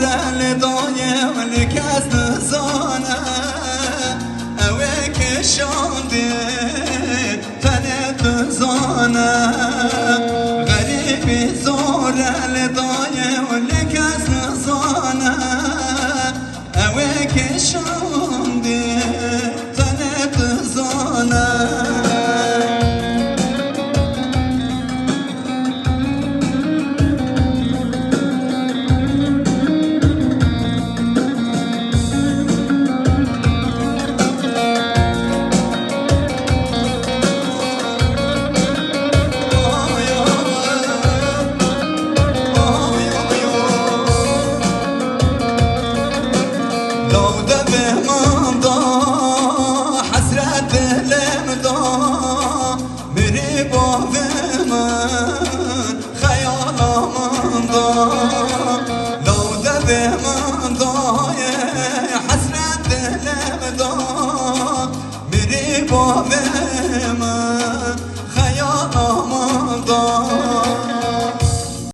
لدایه ولی کس نزانه اوه که شانده تنه بزانه غریبی زوره لدایه ولی کس نزانه اوه که شانده تنه بزانه من دای حسرت دلم دا میری با